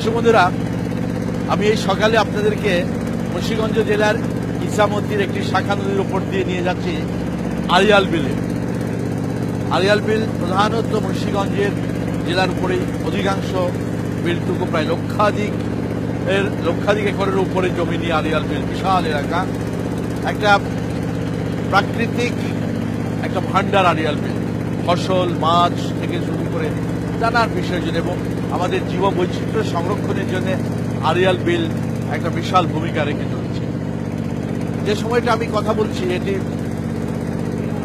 দর্শক বন্ধুরা, আমি এই সকালে আপনাদেরকে মুন্সিগঞ্জ জেলার ইছামতির একটি শাখা নদীর উপর দিয়ে নিয়ে যাচ্ছি আড়িয়াল বিলে। আড়িয়াল বিল প্রধানত মুন্সিগঞ্জের জেলার উপরেই অধিকাংশ বিলটুকু প্রায় লক্ষাধিক একরের উপরে জমি নিয়ে আড়িয়াল বিল, বিশাল এলাকা, একটা প্রাকৃতিক একটা ভান্ডার আড়িয়াল বিল। ফসল, মাছ থেকে শুরু করে নানান বিষয়ের জন্য এবং আমাদের জীব বৈচিত্র্য সংরক্ষণের জন্য আড়িয়াল বিল একটা বিশাল ভূমিকা রেখে চলছে। যে সময়টা আমি কথা বলছি এটি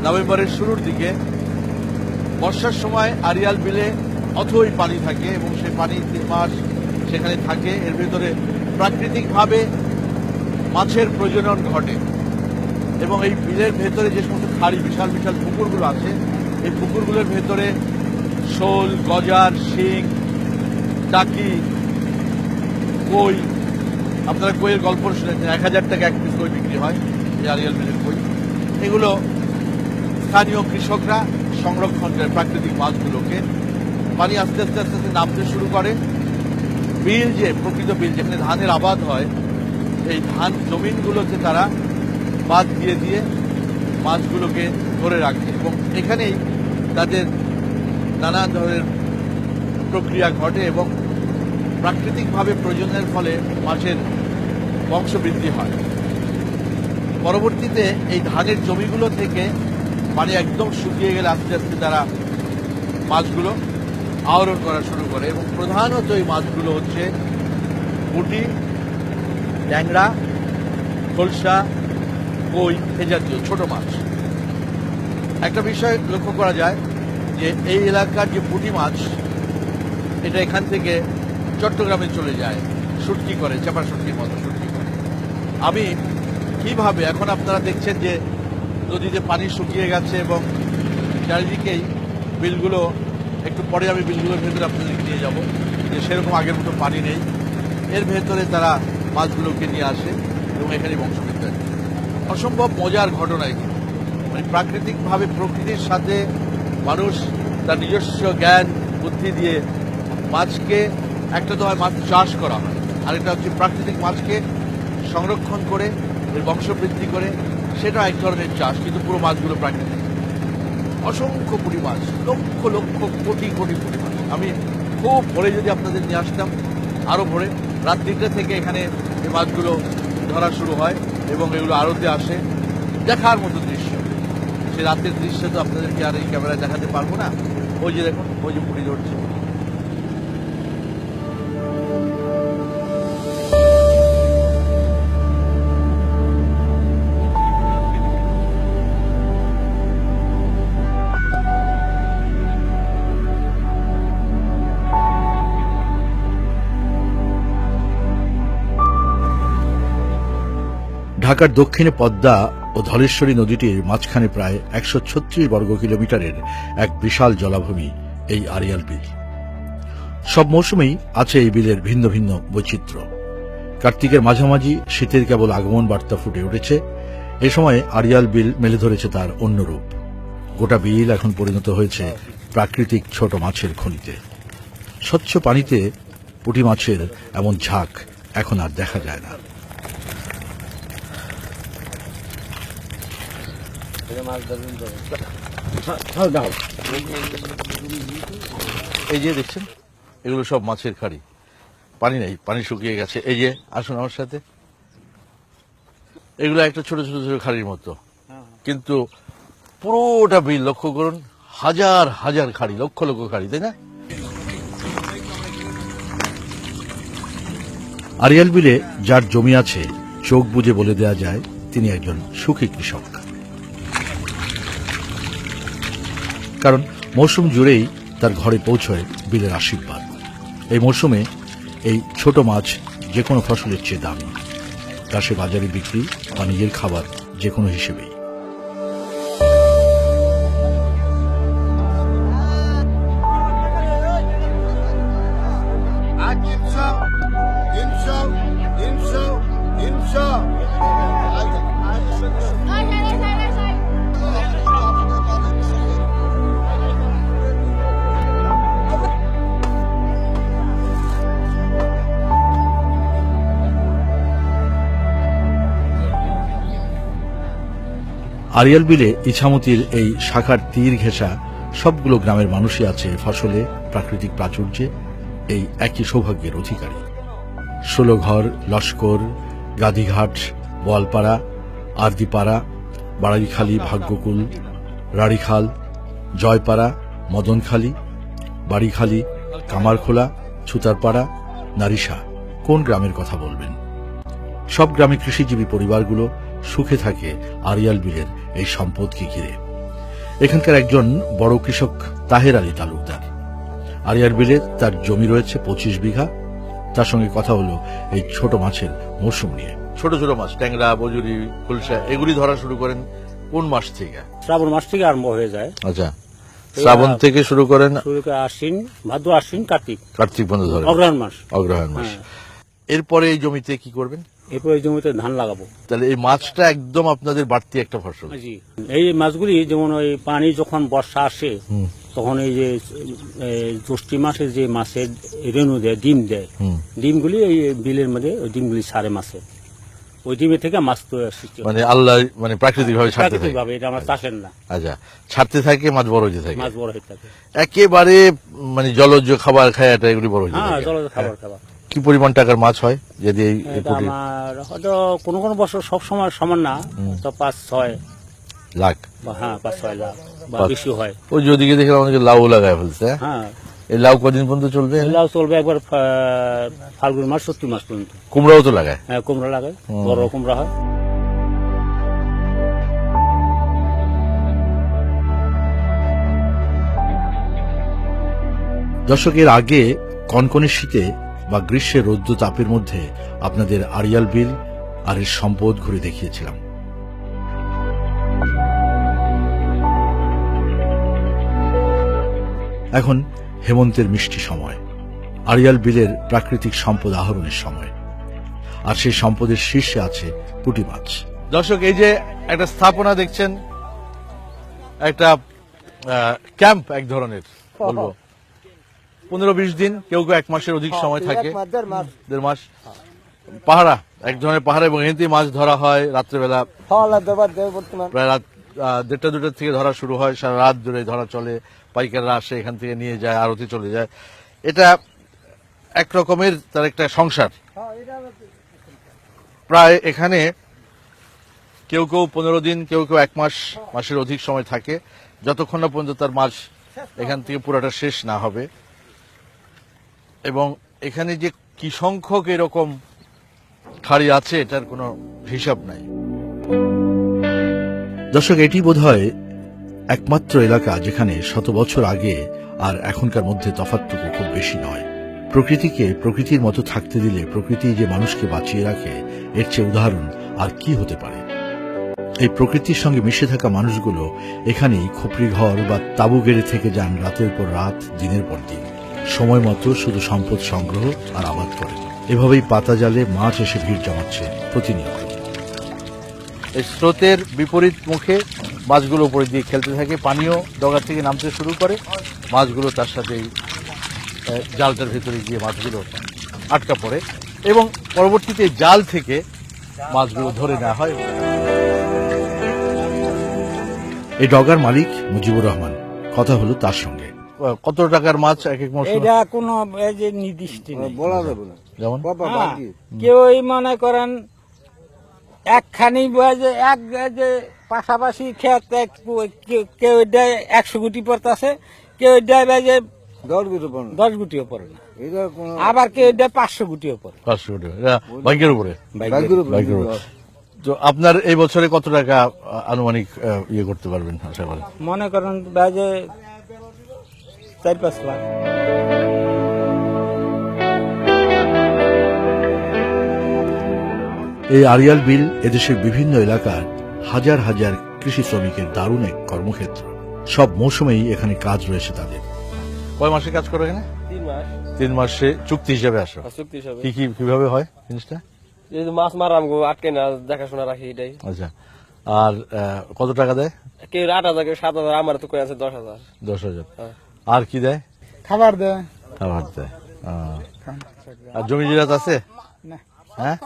নভেম্বরের শুরুর দিকে। বর্ষার সময় আড়িয়াল বিলে অথই পানি থাকে এবং সেই পানি 3 মাস সেখানে থাকে। এর ভেতরে প্রাকৃতিকভাবে মাছের প্রজনন ঘটে এবং এই বিলের ভেতরে যে সমস্ত খাড়ি, বিশাল বিশাল পুকুরগুলো আছে, এই পুকুরগুলোর ভেতরে শোল, গজার, শিং, টাকি, কই, আপনারা কইয়ের গল্প শুনেছেন, 1000 টাকা 1 পিস কই বিক্রি হয় এই আড়িয়াল বিলের কই। এগুলো স্থানীয় কৃষকরা সংরক্ষণ করে প্রাকৃতিক মাছগুলোকে। পানি আস্তে আস্তে আস্তে আস্তে নামতে শুরু করে। বিল, যে প্রকৃত বিল যেখানে ধানের আবাদ হয়, এই ধান জমিনগুলোতে তারা বাঁধ দিয়ে দিয়ে মাছগুলোকে ধরে রাখে এবং এখানেই তাদের নানান ধরনের প্রক্রিয়া ঘটে এবং প্রাকৃতিকভাবে প্রজননের ফলে মাছের বংশবৃদ্ধি হয়। পরবর্তীতে এই ধানের জমিগুলো থেকে পানি একদম শুকিয়ে গেলে আস্তে আস্তে তারা মাছগুলো আহরণ করা শুরু করে এবং প্রধানত এই মাছগুলো হচ্ছে পুঁটি, ট্যাংরা, খোলসা, কই, এ জাতীয় ছোট মাছ। একটা বিষয় লক্ষ্য করা যায় যে এই এলাকার যে পুঁটি মাছ, এটা এখান থেকে চট্টগ্রামে চলে যায়, শুটকি করে, চাপা শুটকির মতো শুটকি করে। আমি কিভাবে, এখন আপনারা দেখছেন যে নদীতে পানি শুকিয়ে গেছে এবং চারিদিকেই বিলগুলো, একটু পরে আমি বিলগুলোর ভেতরে আপনাদেরকে নিয়ে যাব, যে সেরকম আগের মতো পানি নেই। এর ভেতরে তারা মাছগুলোকে নিয়ে আসে এবং এখানে বংশবৃদ্ধি হয়। অসম্ভব মজার ঘটনা এগুলো। মানে প্রাকৃতিকভাবে প্রকৃতির সাথে মানুষ তার নিজস্ব জ্ঞান বুদ্ধি দিয়ে মাছকে, একটা তো হয় মাছ চাষ করা হয়, আরেকটা হচ্ছে প্রাকৃতিক মাছকে সংরক্ষণ করে এর বংশবৃদ্ধি করে, সেটা এক ধরনের চাষ, কিন্তু পুরো মাছগুলো প্রাকৃতিক। অসংখ্য পুঁটি মাছ, লক্ষ লক্ষ কোটি কোটি পুঁটি মাছ। আমি খুব ভোরে যদি আপনাদের নিয়ে আসতাম, আরও ভোরে, রাত 3টে থেকে এখানে এই মাছগুলো ধরা শুরু হয় এবং এগুলো আড়তে আসে। দেখার মতো দৃশ্য। সে রাতের দৃশ্য তো আপনাদেরকে আর এই ক্যামেরায় দেখাতে পারবো না। ওই যে দেখুন, ওই যে পুঁটি ধরছে। ঢাকার দক্ষিণে পদ্মা ও ধলেশ্বরী নদীটির মাঝখানে প্রায় 136 বর্গ কিলোমিটারের এক বিশাল জলাভূমি এই আড়িয়াল বিল। সব মৌসুমেই আছে এই বিলের ভিন্ন ভিন্ন বৈচিত্র্য। কার্তিকের মাঝামাঝি শীতের কেবল আগমন বার্তা ফুটে উঠেছে। এ সময় আড়িয়াল বিল মেলে ধরেছে তার অন্য রূপ। গোটা বিল এখন পরিণত হয়েছে প্রাকৃতিক ছোট মাছের খনিতে। স্বচ্ছ পানিতে পুঁটি মাছের এমন ঝাঁক এখন আর দেখা যায় না। এই যে দেখছেন, এগুলো সব মাছের খাড়ি, পানি নেই, পানি শুকিয়ে গেছে। এই যে, আসুন আমার সাথে, এগুলো একটা ছোট ছোট ছোট খাড়ির মতো, কিন্তু পুরোটা বিল লক্ষ্য করুন, হাজার হাজার খাড়ি, লক্ষ লক্ষ খাড়ি, তাই না? আড়িয়াল বিলে যার জমি আছে, চোখ বুজে বলে দেয়া যায় তিনি একজন সুখী কৃষক। কারণ মৌসুম জুড়েই তার ঘরে পৌঁছয় বিলের আশীর্বাদ। এই মৌসুমে এই ছোট মাছ যে কোনো ফসলের চেয়ে দামি, তা সে বাজারে বিক্রি বা নিজের খাবার যে কোনো হিসেবেই। আড়িয়াল বিলে ইছামতির এই শাখার তীর ঘেঁষা সবগুলো গ্রামের মানুষই আছে ফসলে, প্রাকৃতিক প্রাচুর্যে এই একই সৌভাগ্যের অধিকারী। ষোলঘর, লস্কর, গাদিঘাট, বোয়ালপাড়া, আরদিপাড়া, বাড়াইখালী, ভাগ্যকুল, রাড়িখাল, জয়পাড়া, মদনখালী, বাড়িখালী, কামারখোলা, ছুতারপাড়া, নারিশা, কোন গ্রামের কথা বলবেন? সব গ্রামে কৃষিজীবী পরিবারগুলো সুখে থাকে আড়িয়াল বিলের এই সম্পদকে ঘিরে। এখানকার একজন বড় কৃষক তাহের আলী তালুকদার। আড়িয়াল বিলে তার জমি রয়েছে 25 বিঘা। তার সঙ্গে কথা হলো এই ছোট মাছের মৌসুম নিয়ে। ছোট ছোট মাছ, ট্যাংরা, বজুরি, খুলসা, এগুলি ধরা শুরু করেন কোন মাস থেকে? শ্রাবণ মাস থেকে আরম্ভ হয়ে যায়। আচ্ছা, শ্রাবণ থেকে শুরু করেন, আশ্বিন, ভাদ্র, আশ্বিন, কার্তিক, কার্তিক পর্যন্ত ধরে, অগ্রহায়ণ মাস। অগ্রহায়ণ মাস। এরপরে এই জমিতে কি করবেন? এরপর এই জমিতে ধান লাগাবো। তাহলে এই মাছটা একদম আপনাদের বাড়তি একটা ফসল। জি, এই মাছগুলি যেমন ওই পানি যখন বর্ষা আসে তখন এই যে জ্যৈষ্ঠী মাসে যে মাছের রেণু দেয়, ডিম দেয়, ডিমগুলি এই বিলের মধ্যে ওই ডিমগুলি ছাড়ে মাছে, ওই ডিমের থেকে মাছ তো সৃষ্টি হয়। মানে আল্লাহ মানে প্রাকৃতিক ভাবে ছাড়তে থাকে। প্রাকৃতিক ভাবে, এটা আমরা চাষের না। আচ্ছা, ছাড়তে থাকে, মাছ বড় হতে থাকে, মাছ বড় হয়ে থাকে। একেবারে মানে জলজ খাবার খায়, এটা এগুলি বড় হতে হ্যাঁ, থাকে। জলজ খাবার খাবার। কি পরিমাণ টাকার মাছ হয় যদি এই এটা পুকুরে? আমার হয়তো কোনো কোনো বছর সব সময় সমান না, তো 5-6 লাখ বা 5-6 লাখ বা বেশি হয়। ওই যদিকে দেখলাম অনেকে লাউ লাগায় ফেলছে। হ্যাঁ, এই লাউ কদিন পর্যন্ত চলবে? লাউ চলবে একবার ফাল্গুন মাস, চৈত্র মাস পর্যন্ত। কুমড়াও তো লাগায়? হ্যাঁ, কুমড়া লাগে, বড় কুমড়া হয়। দশকের আগে কনকনে শীতে বা গ্রীষ্মের রৌদ্র তাপের মধ্যে আপনাদের আড়িয়াল বিল আর এর সম্পদ ঘুরে দেখিয়েছিলাম। এখন হেমন্তের মিষ্টি সময়, আড়িয়াল বিলের প্রাকৃতিক সম্পদ আহরণের সময়, আর সেই সম্পদের শীর্ষে আছে পুঁটি মাছ। দর্শক, এই যে একটা স্থাপনা দেখছেন, একটা ক্যাম্প এক ধরনের বলবো, 15-20 দিন, কেউ কেউ 1 মাসের অধিক সময় থাকে, 1.5 মাস পাহারা, এক ধরনের পাহারা, এবং এখান থেকে মাছ ধরা হয় রাত্রেবেলা। প্রায় রাত 1:30-2টা থেকে ধরা শুরু হয়, সারা রাত ধরে ধরা চলে, পাইকাররা আসে এখান থেকে নিয়ে যায়, আড়তে চলে যায়। এটা এক রকমের তার একটা সংসার। প্রায় এখানে কেউ কেউ 15 দিন, কেউ কেউ 1 মাস, মাসের অধিক সময় থাকে, যতক্ষণ না পর্যন্ত তার মাছ এখান থেকে পুরাটা শেষ না হবে। এবং এখানে যে কি সংখ্যক এরকম খাড়ি আছে এটার কোনো হিসাব নাই। দর্শক, এটি বোধহয় একমাত্র এলাকা যেখানে 100 বছর আগে আর এখনকার মধ্যে তফাৎটুকু খুব বেশি নয়। প্রকৃতিকে প্রকৃতির মতো থাকতে দিলে প্রকৃতি যে মানুষকে বাঁচিয়ে রাখে, এর চেয়ে উদাহরণ আর কি হতে পারে? এই প্রকৃতির সঙ্গে মিশে থাকা মানুষগুলো এখানেই খোপড়ি ঘর বা তাঁবু গেড়ে থেকে যান রাতের পর রাত, দিনের পর দিন, সময় মতো শুধু সম্পদ সংগ্রহ আর আবাদ করেন। এভাবেই পাতা জালে মাছ এসে ভিড় জমাচ্ছে প্রতিনিয়ত। এই স্রোতের বিপরীত মুখে মাছগুলো উপরে দিয়ে খেলতে থাকে, পানিও ডগার থেকে নামতে শুরু করে, মাছগুলো তার সাথে জালটার ভেতরে গিয়ে মাছগুলো আটকা পড়ে, এবং পরবর্তীতে জাল থেকে মাছগুলো ধরে নেওয়া হয়। এই ডগার মালিক মুজিবুর রহমান, কথা হলো তার সঙ্গে। কত টাকার মাছ এক এক মৌসুমে? এটা কোনো এই যে নির্দিষ্ট নেই, বলা যাবে না। যেমন কেউ মনে করেন একখানি যে এক যে পাশাপাশি খেত, কেউ দেয় 100 গুটি পড়তেছে, কেউ দেয় যে 10 গুটিও পড়ে না, আবার কেউ দেয় 500 গুটিও পড়ে। 500 কোটি বাইকের উপরে। বাইকের উপরে। তো আপনার এই বছরে কত টাকা আনুমানিক ইয়ে করতে পারবেন আশা করেন? মনে করেন যে 4-5 লাখ। এই আড়িয়াল বিল এদেশের বিভিন্ন এলাকার হাজার হাজার কৃষি শ্রমিকের দারুণ এক কর্মক্ষেত্র। সব মৌসুমেই এখানে কাজ রয়েছে তাদের। কয় মাসে কাজ করে এখানে? 3 মাস। 3 মাসে চুক্তি হিসাবে আসো? চুক্তি হিসাবে। কিভাবে হয় জিনিসটা? এই যে মাছ মারা আমগো আটকে না, দেখাশোনা রাখি এটাই। আচ্ছা, আর কত টাকা দেয়? কেউ 8,000, কেউ 7,000, আমার তো কই আছে 10,000। 10,000। হ্যাঁ। আর কি দেয়? খাবার দেয়। খাবার দেয়। আর জমি জিরাত আছে? হ্যাঁ,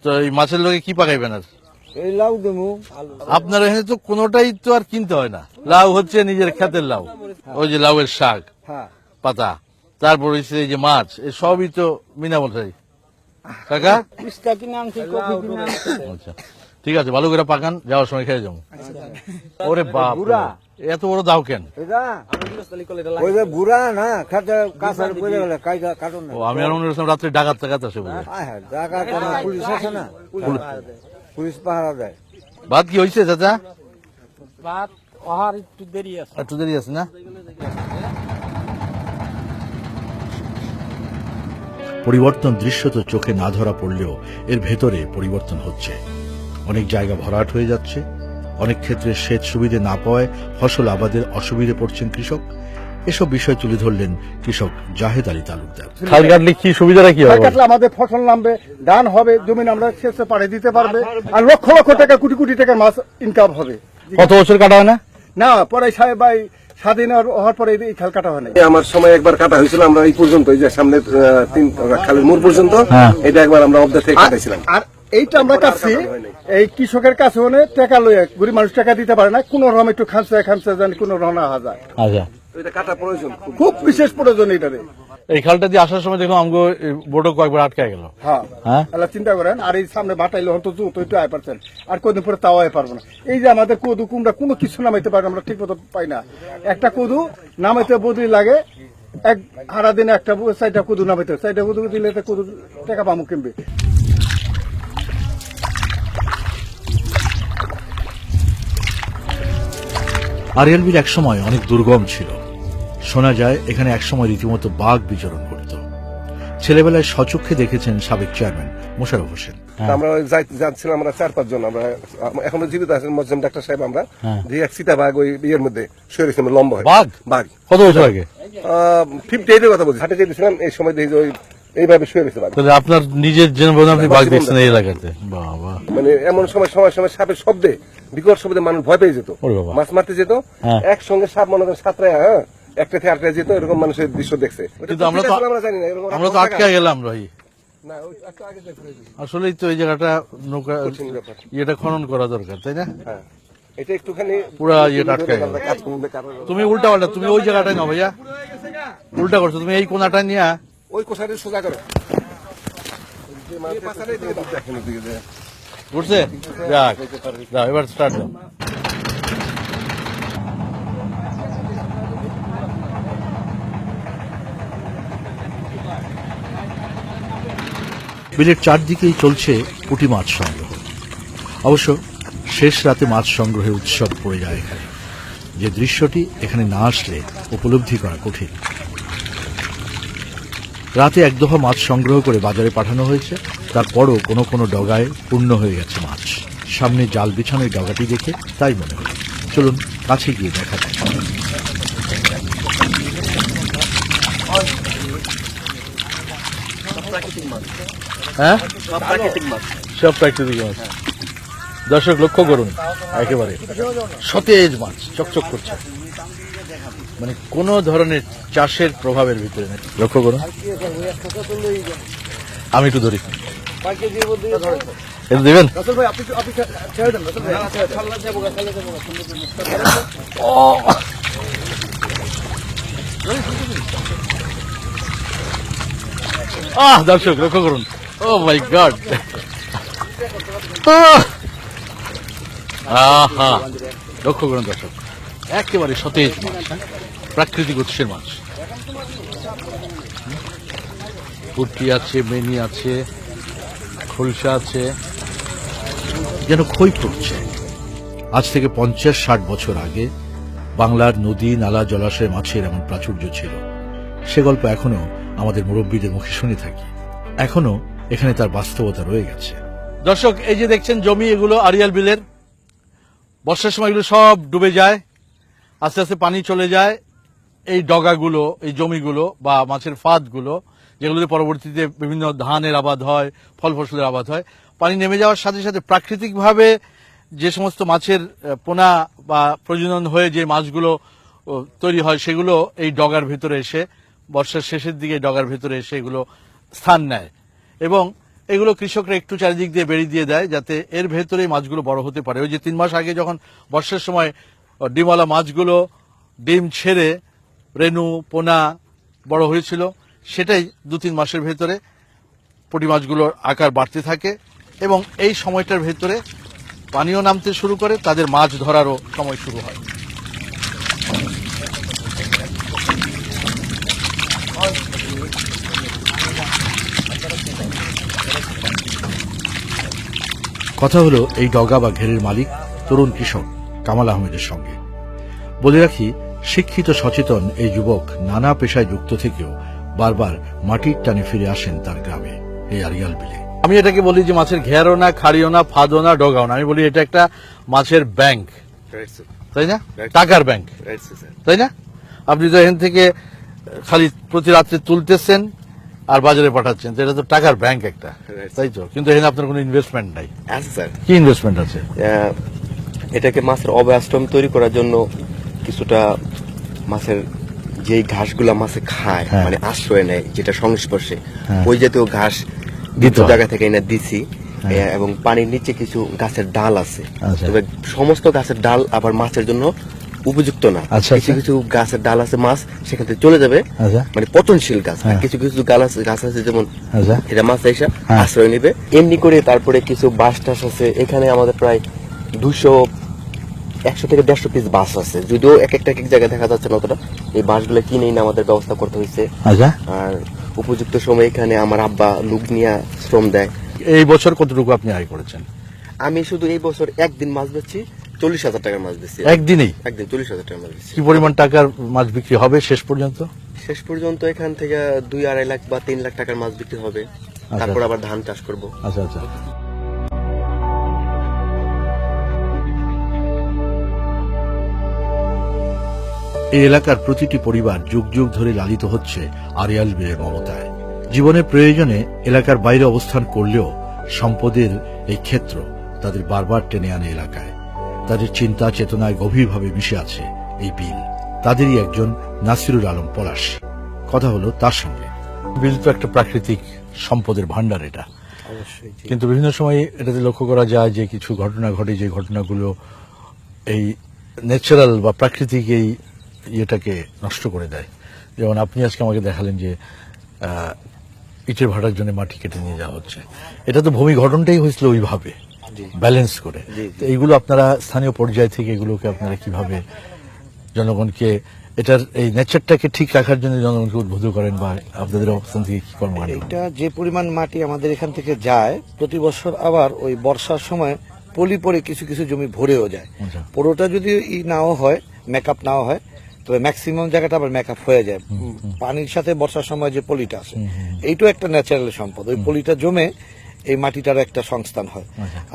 তো এই মাছের লোকে কি পাকাইবেন আর? এই লাউ দেবো। আপনার এখানে তো কোনোটাই তো আর কিনতে হয় না, লাউ হচ্ছে নিজের ক্ষেতের লাউ, ওই যে লাউয়ের শাক হ্যাঁ, পাতা, তারপর হচ্ছে এই যে মাছ, এই সবই তো বিনামূল্যে। কাকা পিস্তা কিনে আনছি, কফি কিনে আনছি। আচ্ছা ঠিক আছে, ভালো করে পাকান, যাওয়ার সময় খেয়ে যাবো। ওরে বাপ রে, বুড়া। এত বড় দাও কেন? এটা ওই যে বুড়া না খাতে কাঁচার পড়ে গেলে কাইটা কাটুন না। ও আমি আর মনে করছিলাম রাত্রে ডাকাত টাকাত আসে বলে। হ্যাঁ, জায়গা কোনো পুলিশ আছে না, পুলিশ পাহারা দেয়। ভাত কি হয়েছে চাচা? ভাত ওহার একটু দেরি আছে। একটু দেরি আছে না? পরিবর্তন দৃশ্যত চোখে না ধরা পড়লেও এর ভেতরে পরিবর্তন হচ্ছে। অনেক জায়গা ভরাট হয়ে যাচ্ছে, অনেক ক্ষেত্রে সেচ সুবিধে না পাওয়ায় ফসল আবাদের অসুবিধে পড়ছেন কৃষক। এসব বিষয় তুলে ধরলেন কৃষক জাহেদ আলী তালুকদার। খাল কাটলে কি সুবিধাটা কি হবে? কাটলে আমাদের ফসল নামবে, ধান হবে, জমিন আমরা শেষে পাড়ে দিতে পারবে, আর লক্ষ লক্ষ টাকা, কোটি কোটি টাকা মাছ ইনকাম হবে। কত বছর কাটা হয় না? না পরে সাহেব ভাই স্বাধীন হওয়ার পরে এই খাল কাটা হয় না। আমার সময় একবার কাটা হয়েছিল, আমরা এই পর্যন্ত, এই যে সামনে তিন খালের মোড় পর্যন্ত, এটা একবার আমরা অবদা থেকে কাটাইছিলাম। আর এইটা আমরা কাটছি এই কৃষকের কাছে টাকা লইয়া, গরিব মানুষ টাকা দিতে পারে না, কোন রকম একটু খামসা জানি কোন রকম না যায়, আচ্ছা, তো এটা কাটা প্রয়োজন খুব বিশেষ প্রয়োজন এইটারে। এই খালটা দিয়ে আসার সময় দেখলাম আমগো বোটও কয়েকবার আটকে গেল। হ্যাঁ, হ্যাঁ? তাহলে চিন্তা করেন, আর এই সামনে বাটাইলে হয়তো জুত একটু আয় পারছেন, আর কদিন পরে তাও আয় পারবো না। এই যে আমাদের কদু কুমড়া কোনো কিছু নামাইতে পারি না, আমরা ঠিক মতো পাই না। একটা কদু নামাইতে বদলি লাগে, এক হারা দিনে একটা 4টা কদু নামাইতে, 4টা কদু দিলে তো কদু টাকা পামু কিনবে। আরিয়াল বিল একসময় অনেক দুর্গম ছিল। শোনা যায় এখানে একসময় রীতিমতো বাঘ বিচরণ করত। ছেলেবেলায় সচক্ষে দেখেছেন সাবেক চেয়ারম্যান মোশাররফ হোসেন। আমরা যাচ্ছিলাম, আমরা 4-5 জন, আমরা এখনো জীবিত আছেন মজম ডাক্তার সাহেব, আমরা যে এক চিতাবাঘ ওই ইয়ের মধ্যে শুয়ে ছিলাম, লম্বা হয় বাঘ? বাঘ কত বছর আগে? 58 এর কথা বলছি, হাটে যেতেছিলাম, এই সময় দেখি যে ওই এইভাবে শুয়ে রয়েছে বাঘ। তাহলে আপনার নিজের জন্য আপনি বাঘ দেখছেন এই এলাকাতে? বাবা, মানে এমন সময় সাপের শব্দে, বিকট শব্দে মানুষ ভয় পেয়ে যেত, ওরে বাবা। মাছ মারতে যেত, হ্যাঁ। একসঙ্গে সাপ মনে করেন 7টা, একটা থেকে 8টা যেত, এরকম মানুষের দৃশ্য দেখছে। কিন্তু আমরা তো জানি না, এরকম আমরা তো আটকে গেলাম রহি। না, ওই একটু আগে যাই ফিরে যাই। আসলেই তো এই জায়গাটা নৌকা কঠিন ব্যাপার। ইয়েটা খনন করা দরকার, তাই না? হ্যাঁ, এটা একটুখানি পুরা ইয়েটা আটকে গেল। কাজ করবে, কারণ তুমি উল্টা পাল্টা, তুমি ওই জায়গাটায় নাও ভাইয়া, উল্টা করছো তুমি, এই কোনাটা নিয়ে ওই কোষারে সোজা করো। পাশারে দিয়ে দাও, দেখেন ওদিকে যে। উঠছে। যাক, যাও এবার স্টার্ট দাও। বিলের চারদিকেই চলছে পুঁটি মাছ সংগ্রহ। অবশ্য শেষ রাতে মাছ সংগ্রহে উৎসব পড়ে যায় এখানে, যে দৃশ্যটি এখানে না আসলে উপলব্ধি করা কঠিন। রাতে এক দফা মাছ সংগ্রহ করে বাজারে পাঠানো হয়েছে, তারপরও কোনো কোনো ডগায় পূর্ণ হয়ে গেছে মাছ। সামনে জাল বিছানোর ডগাটি দেখে তাই মনে হলো, চলুন কাছে গিয়ে দেখা যাক। হ্যাঁ, সব প্রাকৃতিক মাছ। দর্শক লক্ষ্য করুন, একেবারে সতেজ মাছ, চকচক করছে, মানে কোনো ধরনের চাষের প্রভাবের ভিতরে নেই। লক্ষ্য করুন, আমি একটু ধরি, একটু দেবেন? দর্শক লক্ষ্য করুন, ও মাই গড, আহা, লক্ষ্য করুন দর্শক, একেবারে সতেজ মাছ, হ্যাঁ? প্রাকৃতিক উৎসের মাছ। পুঁটি আছে, মেনি আছে, খোলসা আছে, যেন খই পড়ছে। আজ থেকে 50-60 বছর আগে বাংলার নদী নালা জলাশয়ে মাছের এমন প্রাচুর্য ছিল। সে গল্প এখনো আমাদের মুরব্বীদের মুখে শুনে থাকি, এখনো এখানে তার বাস্তবতা রয়ে গেছে। দর্শক এই যে দেখছেন জমি, এগুলো আরিয়াল বিলের। বর্ষার সময় এগুলো সব ডুবে যায়, আস্তে আস্তে পানি চলে যায়। এই ডগাগুলো, এই জমিগুলো বা মাছের ফাঁদগুলো, যেগুলোতে পরবর্তীতে বিভিন্ন ধানের আবাদ হয়, ফল ফসলের আবাদ হয়, পানি নেমে যাওয়ার সাথে সাথে প্রাকৃতিকভাবে যে সমস্ত মাছের পোনা বা প্রজনন হয়ে যে মাছগুলো তৈরি হয়, সেগুলো এই ডগার ভিতরে এসে, বর্ষার শেষের দিকে ডগার ভিতরে এসে এগুলো স্থান নেয় এবং এগুলো কৃষকরা একটু চারিদিক দিয়ে বেড়ি দিয়ে দেয় যাতে এর ভেতরেই মাছগুলো বড় হতে পারে। ওই যে 3 মাস আগে যখন বর্ষার সময় ডিমওয়ালা মাছগুলো ডিম ছেড়ে রেণু পোনা বড় হয়েছিল, সেটাই 2-3 মাসের ভেতরে পুঁটি মাছগুলোর আকার বাড়তে থাকে এবং এই সময়টার ভেতরে পানিও নামতে শুরু করে, তাদের মাছ ধরারও সময় শুরু হয়। কথা হলো এই ডগা বা ঘেরের মালিক তরুণ কৃষক কামাল আহমেদের সঙ্গে। বলে রাখি, শিক্ষিত সচেতন এই যুবক নানা পেশায় যুক্ত থেকেও বারবার মাটির টানে ফিরে আসেন তার গ্রামে, এই আরিয়াল বিলে। আমি এটাকে বলি যে মাছের ঘেরও না, খাড়িও না, ফাঁদও না, ডগাও না। আমি বলি এটা একটা মাছের ব্যাংক, তাই না? টাকার ব্যাংক, তাই না? আপনি তো এখান থেকে খালি প্রতি রাত্রে তুলতেছেন আর বাজারে পাঠাচ্ছেন, তো এটা তো টাকার ব্যাংক একটা, তাই তো? কিন্তু এখানে আপনার কোনো ইনভেস্টমেন্ট নাই। আছে স্যার, কি ইনভেস্টমেন্ট আছে? এটাকে মাছের অভয়াশ্রম তৈরি করার জন্য কিছুটা মাছের যেই ঘাসগুলা মাছে খায়, হ্যাঁ। মানে আশ্রয় নেয় যেটা সংস্পর্শে, হ্যাঁ। ওই জাতীয় ঘাস দিতে কিছু হয়। জায়গা থেকে এনে দিছি। এবং পানির নিচে কিছু গাছের ডাল আছে, আচ্ছা। তবে সমস্ত গাছের ডাল আবার মাছের জন্য উপযুক্ত না। আচ্ছা, কিছু আচ্ছা। কিছু গাছের ডাল আছে, মাছ সেখান থেকে চলে যাবে, আচ্ছা। মানে পচনশীল গাছ। আর হ্যাঁ। কিছু কিছু গাছ আছে যেমন আচ্ছা। এটা মাছ এসে হ্যাঁ। আশ্রয় নেবে এমনি করে। তারপরে কিছু বাঁশ টাস আছে, এখানে আমাদের প্রায় 100 থেকে 150 পিস বাঁশ আছে, যদিও এক এক জায়গায় দেখা যাচ্ছে না অতটা। এই বাঁশগুলো কিনেই না আমাদের ব্যবস্থা করতে হয়েছে। আচ্ছা। আর উপযুক্ত সময় এখানে আমার আব্বা লোক নিয়ে শ্রম দেয়। এই বছর কতটুকু আপনি আয় করেছেন? আমি শুধু এই বছর একদিন মাছ বেচছি 40,000 টাকার মাছ বেচছি। একদিনেই একদিন 40,000 টাকার মাছ বেচছি। কি পরিমাণ টাকার মাছ বিক্রি হবে শেষ পর্যন্ত? শেষ পর্যন্ত এখান থেকে 2-2.5 লাখ বা 3 লাখ টাকার মাছ বিক্রি হবে। তারপর আবার ধান চাষ করব। আচ্ছা আচ্ছা। এই এলাকার প্রতিটি পরিবার যুগ যুগ ধরে লালিত হচ্ছে আরিয়াল বিলের মমতায়। জীবনের প্রয়োজনে এলাকার বাইরে অবস্থান করলেও সম্পদের এই ক্ষেত্র তাদের বারবার টেনে আনে এলাকায়। তাদের চিন্তা চেতনায় গভীরভাবে মিশে আছে এই বিল। তাদেরই একজন নাসিরুল আলম পলাশ। কথা হলো তার সঙ্গে। বিল তো একটা প্রাকৃতিক সম্পদের ভান্ডার এটা, অবশ্যই। কিন্তু বিভিন্ন সময় এটাতে লক্ষ্য করা যায় যে কিছু ঘটনা ঘটে, যে ঘটনাগুলো এই ন্যাচারাল বা প্রাকৃতিক এই ইয়েটাকে নষ্ট করে দেয়। যেমন আপনি আজকে আমাকে দেখালেন যে ইটের ভাটার জন্য মাটি কেটে নিয়ে যাওয়া হচ্ছে। এটা তো ভূমি গঠনটাই হয়েছিল ওইভাবে ব্যালেন্স করে। তো এইগুলো আপনারা স্থানীয় পর্যায় থেকে এগুলোকে আপনারা কিভাবে জনগণকে এটার এই নেচারটাকে ঠিক রাখার জন্য জনগণকে উদ্বুদ্ধ করেন, বা আপনাদের অবস্থান থেকে কি কর্মকাণ্ড? এটা যে পরিমাণ মাটি আমাদের এখান থেকে যায়, প্রতি বছর আবার ওই বর্ষার সময় পলি পরে কিছু কিছু জমি ভরেও যায়। আচ্ছা। পুরোটা যদি নাও হয়, মেকআপ নাও হয়, তবে ম্যাক্সিমাম জায়গাটা আবার মেকআপ হয়ে যায়। পানির সাথে বর্ষার সময় যে পলিটা আসে, এইটাও একটা ন্যাচারাল সম্পদ। ওই পলিটা জমে এই মাটিটার একটা সংস্থান হয়।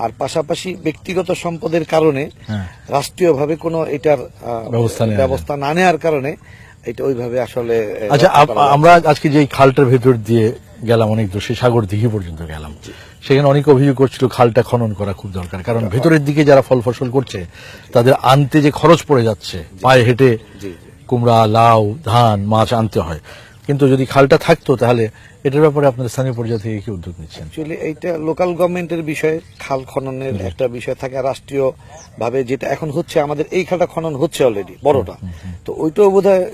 আর পাশাপাশি ব্যক্তিগত সম্পদের কারণে রাষ্ট্রীয়ভাবে কোনো এটার ব্যবস্থা না নেওয়ার কারণে এটা ওইভাবে আসলে। আচ্ছা, আমরা আজকে যে খালটার ভেতর দিয়ে গেলাম, অনেক দূর, সেই সাগর দিঘি পর্যন্ত গেলাম, সেখানে অনেক অভিযোগ করছিল খালটা খনন করা খুব দরকার, কারণ ভেতরের দিকে যারা ফল ফসল করছে তাদের আনতে যে খরচ পড়ে যাচ্ছে, পায়ে হেঁটে কুমড়া, লাউ, ধান, মাছ আনতে হয়। কিন্তু যদি খালটা থাকতো তাহলে এটার ব্যাপারে আপনাদের স্থানীয় পর্যায় থেকে কি উদ্যোগ নিচ্ছেন? অ্যাকচুয়ালি এইটা লোকাল গভর্নমেন্টের বিষয়, খাল খননের একটা বিষয় থাকে। রাষ্ট্রীয় ভাবে যেটা এখন হচ্ছে, আমাদের এই খালটা খনন হচ্ছে অলরেডি বড়টা, তো ওইটাও বোধহয়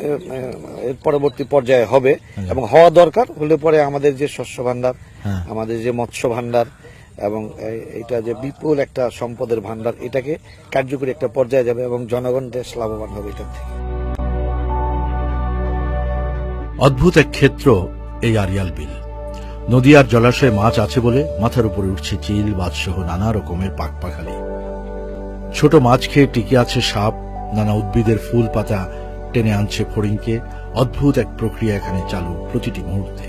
এর পরবর্তী পর্যায়ে হবে এবং হওয়া দরকার। হলে পরে আমাদের যে শস্য ভান্ডার, আমাদের যে মৎস্য ভান্ডার এবং এটা যে বিপুল একটা সম্পদের ভান্ডার, এটাকে কার্যকরী একটা পর্যায়ে যাবে এবং জনগণ দেশ লাভবান হবে এটার থেকে। অদ্ভুত এক ক্ষেত্র এই আরিয়াল বিল। নদী আর জলাশয়ে মাছ আছে বলে মাথার উপরে উঠছে চিল, বাদসহ নানা রকমের পাখপাখালি। ছোট মাছ খেয়ে টিকে আছে সাপ, নানা উদ্ভিদের ফুল পাতা টেনে আনছে ফড়িংকে। অদ্ভুত এক প্রক্রিয়া এখানে চালু প্রতিটি মুহূর্তে।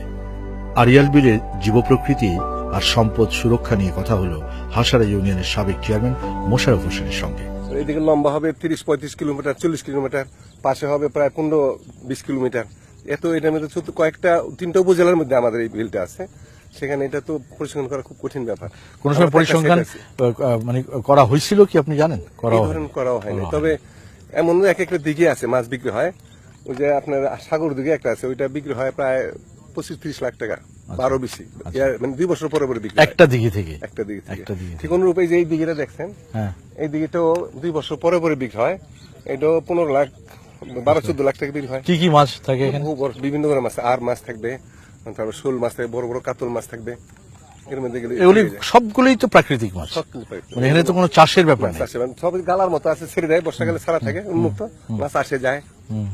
আরিয়াল বিলের জীবপ্রকৃতি আর সম্পদ সুরক্ষা নিয়ে কথা হলো হাসারা ইউনিয়নের সাবেক চেয়ারম্যান মোশাররফ হোসেনের সঙ্গে। এইদিকে লম্বা হবে 30-35 কিলোমিটার, 40 কিলোমিটার, পাশে হবে প্রায় 15-20 কিলোমিটার। এত এটার মধ্যে শুধু কয়েকটা 3টা উপজেলার মধ্যে আমাদের এই বিলটা আছে। সেখানে এটা তো পরিসংখ্যান করা খুব কঠিন ব্যাপার। কোন সময় পরিসংখ্যান মানে করা হয়েছিল কি আপনি জানেন? করাও হয়নি, তবে এমন এক একটা দিকে আছে মাছ বিক্রি হয়। ওই যে আপনার সাগর দিকে একটা আছে, ওইটা বিক্রি হয় প্রায় 25-30 লাখ টাকা 12 বেশি মানে 2 বছর পরে পরে বিক্রি একটা দিঘি থেকে একটা দিকে একটা দিঘি ঠিক অনুরূপ এই যে এই দিঘিটা দেখছেন, হ্যাঁ এই দিঘিটাও 2 বছর পরে পরে বিক্রি হয়। এটাও 15 লাখ 12-14 লাখ টাকা বিক্রি হয়। কি কি মাছ থাকে এখানে? বিভিন্ন ধরনের মাছ, আর মাছ থাকবে, তারপর শোল মাছ থাকবে, বড় বড় কাতল মাছ থাকবে। এর মধ্যে এগুলি সবগুলোই তো প্রাকৃতিক মাছ, মানে এখানে তো কোনো চাষের ব্যাপার নেই। সব গালার মতো আছে, ছেড়ে দেয়, বর্ষাকালে ছাড়া থাকে উন্মুক্ত, মাছ আসে যায়।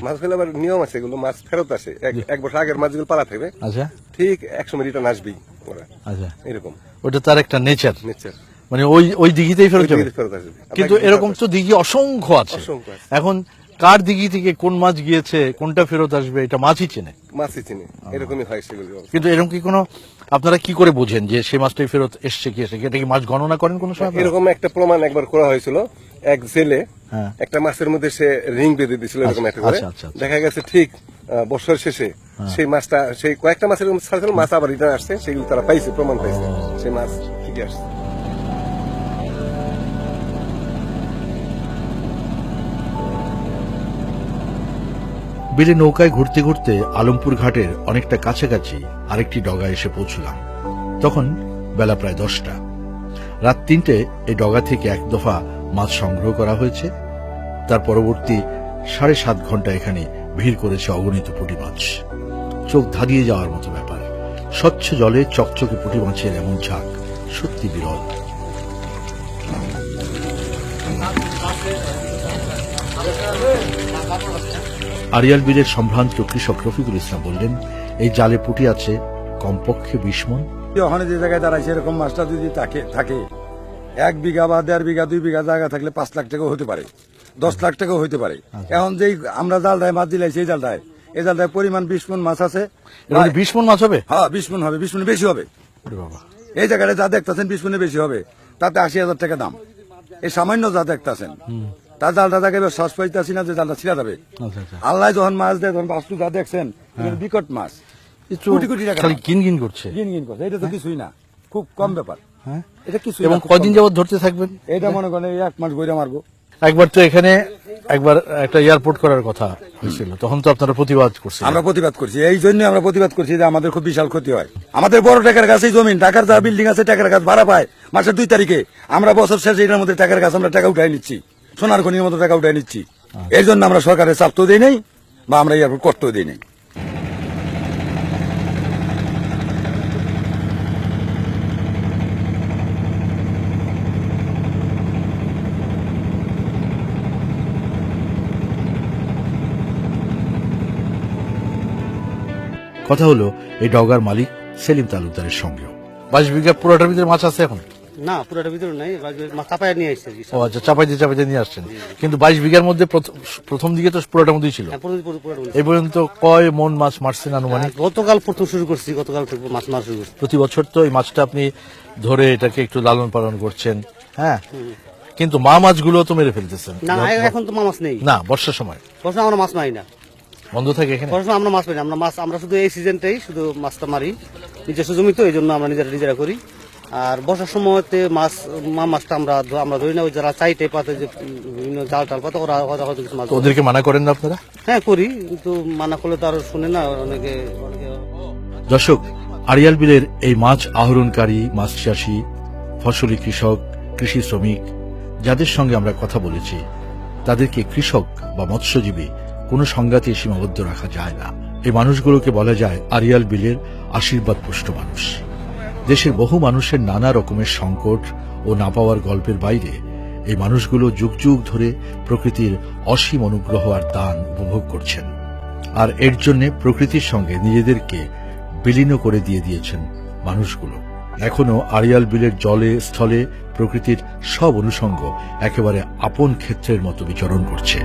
মাছ ফেলে আবার নিয়ম আছে, এগুলো মাছ ফেরত আসে, এক বছর আগের মাছগুলো পালা থাকবে, আচ্ছা ঠিক 1 সময় রিটার্ন আসবেই ওরা, আচ্ছা এরকম ওটা তার একটা নেচার, নেচার। মানে ওই দিঘিতেই ফেরত যাবে। ফেরত আসবে। কিন্তু এরকম তো দিঘি অসংখ্য আছে, অসংখ্য আছে। এখন কার দিঘি থেকে কোন মাছ গিয়েছে, কোনটা ফেরত আসবে, এটা মাছই চেনে। মাছই চিনি, এরকমই হয় সেগুলো। কিন্তু এরকম কি কোনো, আপনারা কি করে বোঝেন যে সেই মাছটাই ফেরত এসছে কি এসে, এটা কি মাছ গণনা করেন কোনো সময়? এরকম একটা প্রমাণ একবার করা হয়েছিল, এক জেলে হ্যাঁ। একটা মাছের মধ্যে সে রিং বেঁধে দিয়েছিল এরকম একটা করে, আচ্ছা, আচ্ছা। দেখা গেছে ঠিক বছর শেষে সেই মাছটা, সেই কয়েকটা মাছের ছাড়ছিল, মাছ আবার রিটার্ন আসছে, সেগুলো তারা পাইছে, প্রমাণ পাইছে সেই মাছ ঠিকই আসছে। বিলে নৌকায় ঘুরতে ঘুরতে আলমপুর ঘাটের অনেকটা কাছাকাছি আরেকটি ডগা এসে পৌঁছলাম। তখন বেলা প্রায় 10টা। রাত 3টে এই ডগা থেকে এক দফা মাছ সংগ্রহ করা হয়েছে। তার পরবর্তী 7.5 ঘন্টা এখানে ভিড় করেছে অগণিত পুঁটি মাছ। চোখ ধাঁধিয়ে যাওয়ার মতো ব্যাপার। স্বচ্ছ জলে চকচকে পুঁটি মাছের এমন ঝাঁক সত্যি বিরল। আড়িয়াল বিলের সম্ভ্রান্ত কৃষক রফিকুল ইসলাম বললেন, এই জালে পুঁটি আছে কমপক্ষে 20 মণ। ওখানে যে জায়গায় দাঁড়াইছে এরকম মাছটা যদি থাকে 1 বিঘা বা 1.5 বিঘা 2 বিঘা জায়গা থাকলে 5 লাখ টাকাও হতে পারে, 10 লাখ টাকাও হতে পারে। এখন যেই আমরা জালটায় মাছ দিলাই, সেই জালটায় এই জালটায় পরিমাণ 20 মণ মাছ আছে। 20 মণ মাছ হবে? হ্যাঁ 20 মণ হবে, 20 মণ বেশি হবে। এই জায়গাটা যা দেখতেছেন 20 মণে বেশি হবে, তাতে 80,000 টাকা দাম। এই সামান্য যা দেখতেছেন তার জালটা দেখে শ্বাস পাইতেছি না যে জালটা ছিঁড়া যাবে। আল্লাহ যখন মাছ দেয় তখন বাস্তু যা দেখছেন বিকট মাছ, কোটি কোটি টাকা গিনগিন করছে। এটা তো কিছুই না, খুব কম ব্যাপার। এটা কিছু এবং কদিন যাবত ধরতে থাকবেন? এটা মনে করেন 1 মাস বইরা মারবো। একবার তো এখানে একটা এয়ারপোর্ট করার কথা হয়েছিল, তখন তো আপনারা প্রতিবাদ করছেন। আমরা প্রতিবাদ করছি, এই জন্য আমরা প্রতিবাদ করছি যে আমাদের খুব বিশাল ক্ষতি হয়। আমাদের বড় টাকার গাছেই জমিন, টাকার যা বিল্ডিং আছে, টাকার গাছ ভাড়া পায় মাসের 2 তারিখে। আমরা বছর শেষে এটার মধ্যে টাকার গাছ আমরা টাকা উঠাই নিচ্ছি, সোনার খনির মতো টাকা উঠাই নিচ্ছি। এর জন্য আমরা সরকারের চাপ তো দিই নাই, বা আমরা এয়ারপোর্ট করতেও দিই নাই। কথা হলো এই ডগার মালিক সেলিম তালুকদারের সঙ্গেও। 22 বিঘা পুরোটার ভিতরে মাছ আছে এখন? না, পুরোটার ভিতরে নাই, মাছ চাপায় নিয়ে আসছে। ও আচ্ছা, চাপাই দিয়ে নিয়ে আসছেন। কিন্তু 22 বিঘার মধ্যে প্রথম দিকে তো পুরোটার মধ্যেই ছিল। এই পর্যন্ত কয় মণ মাছ মারছেন আনুমানিক? গতকাল প্রথম শুরু করছি, গতকাল থেকে মাছ মারা শুরু করছি। প্রতি বছর তো এই মাছটা আপনি ধরে এটাকে একটু লালন পালন করছেন, হ্যাঁ, কিন্তু মা মাছগুলো তো মেরে ফেলতেছেন। না, এখন তো মা মাছ নেই। না, বর্ষার সময় আমরা মাছ মারি না, বন্ধ থাকে এখানে। আমরা মাছ মারি না, আমরা শুধু এই সিজনটাই শুধু মাছটা মারি, নিজস্ব জমি তো, এই জন্য আমরা নিজেরা করি। আর বর্ষার সময়তে মাছটা আমরা ধরি না, ওই যারা চাইতে পাতে যে বিভিন্ন জাল টাল পাতে, ওরা হয়তো কিছু মাছ। ওদেরকে মানা করেন না আপনারা? হ্যাঁ করি, কিন্তু মানা করলে তো আর শুনে না অনেকে। দর্শক, আড়িয়াল বিলের এই মাছ আহরণকারী, মাছ চাষী, ফসলি কৃষক, কৃষি শ্রমিক যাদের সঙ্গে আমরা কথা বলেছি, তাদেরকে কৃষক বা মৎস্যজীবী কোনো সংজ্ঞাতে সীমাবদ্ধ রাখা যায় না। এই মানুষগুলোকে বলা যায় আড়িয়াল বিলের আশীর্বাদ পুষ্ট মানুষ। দেশের বহু মানুষের নানা রকমের সংকট ও না পাওয়ার গল্পের বাইরে এই মানুষগুলো যুগ যুগ ধরে প্রকৃতির অসীম অনুগ্রহ আর দান উপভোগ করছেন। আর এর জন্য প্রকৃতির সঙ্গে নিজেদেরকে বিলীন করে দিয়েছেন মানুষগুলো। এখনো আড়িয়াল বিলের জলে স্থলে প্রকৃতির সব অনুষঙ্গ একেবারে আপন ক্ষেত্রের মতো বিচরণ করছে।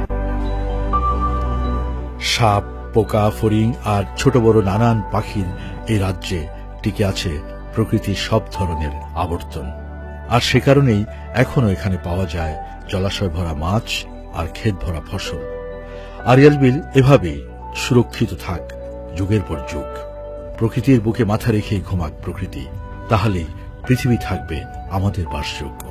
সাপ, পোকা, ফড়িং আর ছোট বড় নানান পাখির এই রাজ্যে টিকে আছে প্রকৃতির সব ধরনের আবর্তন। আর সে কারণেই এখনো এখানে পাওয়া যায় জলাশয় ভরা মাছ আর ক্ষেত ভরা ফসল। আড়িয়াল বিল এভাবেই সুরক্ষিত থাক যুগের পর যুগ। প্রকৃতির বুকে মাথা রেখেই ঘুমাক প্রকৃতি, তাহলেই পৃথিবী থাকবে আমাদের বাসযোগ্য।